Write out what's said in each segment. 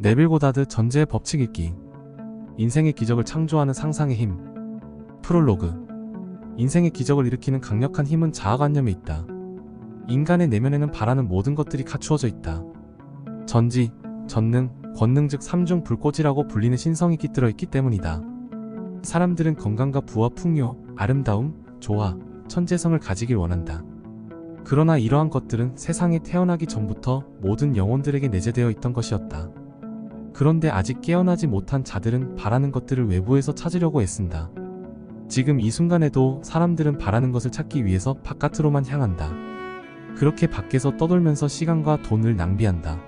네빌 고다드 전제의 법칙 읽기. 인생의 기적을 창조하는 상상의 힘. 프롤로그. 인생의 기적을 일으키는 강력한 힘은 자아관념에 있다. 인간의 내면에는 바라는 모든 것들이 갖추어져 있다. 전지, 전능, 권능 즉 삼중 불꽃이라고 불리는 신성이 깃들어 있기 때문이다. 사람들은 건강과 부와 풍요, 아름다움, 조화, 천재성을 가지길 원한다. 그러나 이러한 것들은 세상에 태어나기 전부터 모든 영혼들에게 내재되어 있던 것이었다. 그런데 아직 깨어나지 못한 자들은 바라는 것들을 외부에서 찾으려고 애쓴다. 지금 이 순간에도 사람들은 바라는 것을 찾기 위해서 바깥으로만 향한다. 그렇게 밖에서 떠돌면서 시간과 돈을 낭비한다.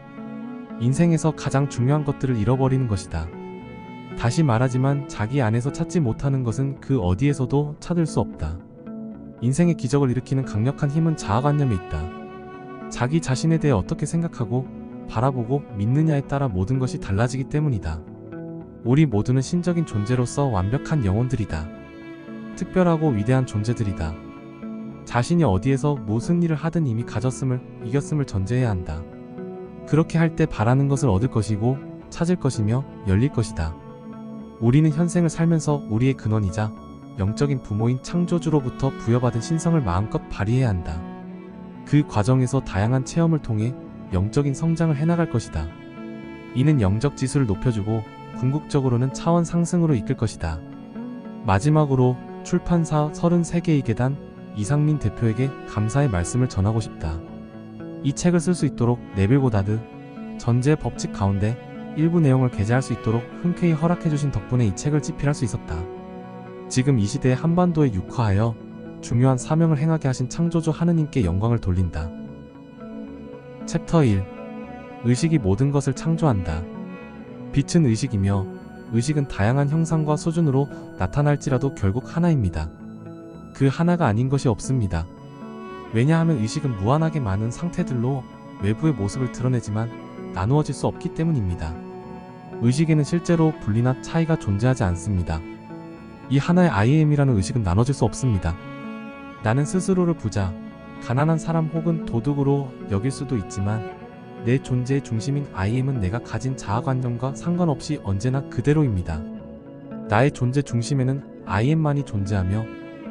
인생에서 가장 중요한 것들을 잃어버리는 것이다. 다시 말하지만 자기 안에서 찾지 못하는 것은 그 어디에서도 찾을 수 없다. 인생의 기적을 일으키는 강력한 힘은 자아관념에 있다. 자기 자신에 대해 어떻게 생각하고 바라보고 믿느냐에 따라 모든 것이 달라지기 때문이다. 우리 모두는 신적인 존재로서 완벽한 영혼들이다. 특별하고 위대한 존재들이다. 자신이 어디에서 무슨 일을 하든 이미 가졌음을, 이겼음을 전제해야 한다. 그렇게 할 때 바라는 것을 얻을 것이고 찾을 것이며 열릴 것이다. 우리는 현생을 살면서 우리의 근원이자 영적인 부모인 창조주로부터 부여받은 신성을 마음껏 발휘해야 한다. 그 과정에서 다양한 체험을 통해 영적인 성장을 해나갈 것이다. 이는 영적 지수를 높여주고 궁극적으로는 차원 상승으로 이끌 것이다. 마지막으로 출판사 33개의 계단 이상민 대표에게 감사의 말씀을 전하고 싶다. 이 책을 쓸 수 있도록 네빌 고다드 전제의 법칙 가운데 일부 내용을 게재할 수 있도록 흔쾌히 허락해주신 덕분에 이 책을 집필할 수 있었다. 지금 이 시대에 한반도에 육화하여 중요한 사명을 행하게 하신 창조주 하느님께 영광을 돌린다. 챕터 1. 의식이 모든 것을 창조한다. 빛은 의식이며 의식은 다양한 형상과 수준으로 나타날지라도 결국 하나입니다. 그 하나가 아닌 것이 없습니다. 왜냐하면 의식은 무한하게 많은 상태들로 외부의 모습을 드러내지만 나누어질 수 없기 때문입니다. 의식에는 실제로 분리나 차이가 존재하지 않습니다. 이 하나의 I am이라는 의식은 나눠질 수 없습니다. 나는 스스로를 부자, 가난한 사람 혹은 도둑으로 여길 수도 있지만 내 존재의 중심인 I am은 내가 가진 자아관념과 상관없이 언제나 그대로입니다. 나의 존재 중심에는 I am만이 존재하며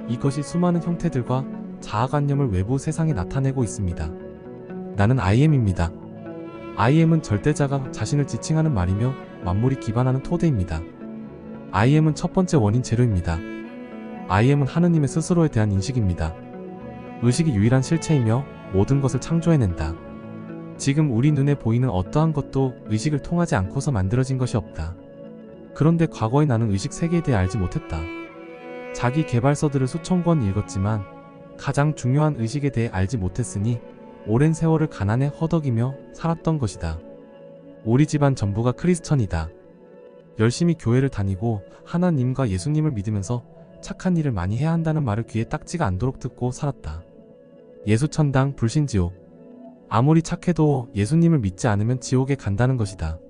이것이 수많은 형태들과 자아관념을 외부 세상에 나타내고 있습니다. 나는 I am입니다. I am은 절대자가 자신을 지칭하는 말이며 만물이 기반하는 토대입니다. I am은 첫 번째 원인 재료입니다. I am은 하느님의 스스로에 대한 인식입니다. 의식이 유일한 실체이며 모든 것을 창조해낸다. 지금 우리 눈에 보이는 어떠한 것도 의식을 통하지 않고서 만들어진 것이 없다. 그런데 과거에 나는 의식 세계에 대해 알지 못했다. 자기 개발서들을 수천 권 읽었지만 가장 중요한 의식에 대해 알지 못했으니 오랜 세월을 가난에 허덕이며 살았던 것이다. 우리 집안 전부가 크리스천이다. 열심히 교회를 다니고 하나님과 예수님을 믿으면서 착한 일을 많이 해야 한다는 말을 귀에 딱지가 않도록 듣고 살았다. 예수천당 불신지옥. 아무리 착해도 예수님을 믿지 않으면 지옥에 간다는 것이다.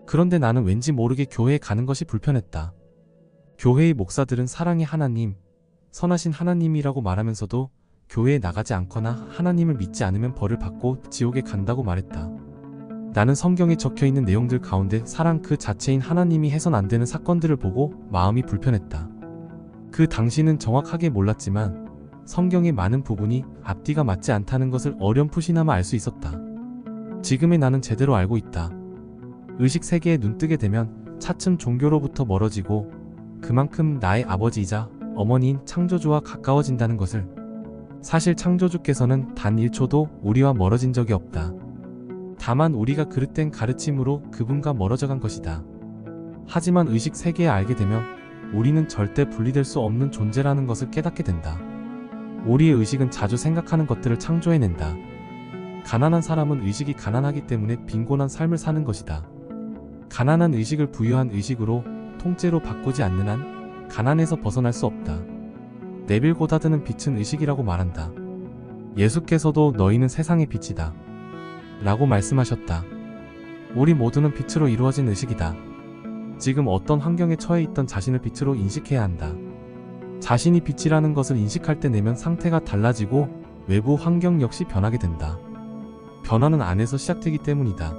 그런데 나는 왠지 모르게 교회에 가는 것이 불편했다. 교회의 목사들은 사랑의 하나님, 선하신 하나님이라고 말하면서도 교회에 나가지 않거나 하나님을 믿지 않으면 벌을 받고 지옥에 간다고 말했다. 나는 성경에 적혀있는 내용들 가운데 사랑 그 자체인 하나님이 해선 안 되는 사건들을 보고 마음이 불편했다. 그 당시는 정확하게 몰랐지만 성경의 많은 부분이 앞뒤가 맞지 않다는 것을 어렴풋이나마 알 수 있었다. 지금의 나는 제대로 알고 있다. 의식 세계에 눈뜨게 되면 차츰 종교로부터 멀어지고 그만큼 나의 아버지이자 어머니인 창조주와 가까워진다는 것을. 사실 창조주께서는 단 1초도 우리와 멀어진 적이 없다. 다만 우리가 그릇된 가르침으로 그분과 멀어져간 것이다. 하지만 의식 세계에 알게 되면 우리는 절대 분리될 수 없는 존재라는 것을 깨닫게 된다. 우리의 의식은 자주 생각하는 것들을 창조해낸다. 가난한 사람은 의식이 가난하기 때문에 빈곤한 삶을 사는 것이다. 가난한 의식을 부유한 의식으로 통째로 바꾸지 않는 한 가난에서 벗어날 수 없다. 네빌 고다드는 빛은 의식이라고 말한다. 예수께서도 너희는 세상의 빛이다 라고 말씀하셨다. 우리 모두는 빛으로 이루어진 의식이다. 지금 어떤 환경에 처해 있던 자신을 빛으로 인식해야 한다. 자신이 빛이라는 것을 인식할 때 내면 상태가 달라지고 외부 환경 역시 변하게 된다. 변화는 안에서 시작되기 때문이다.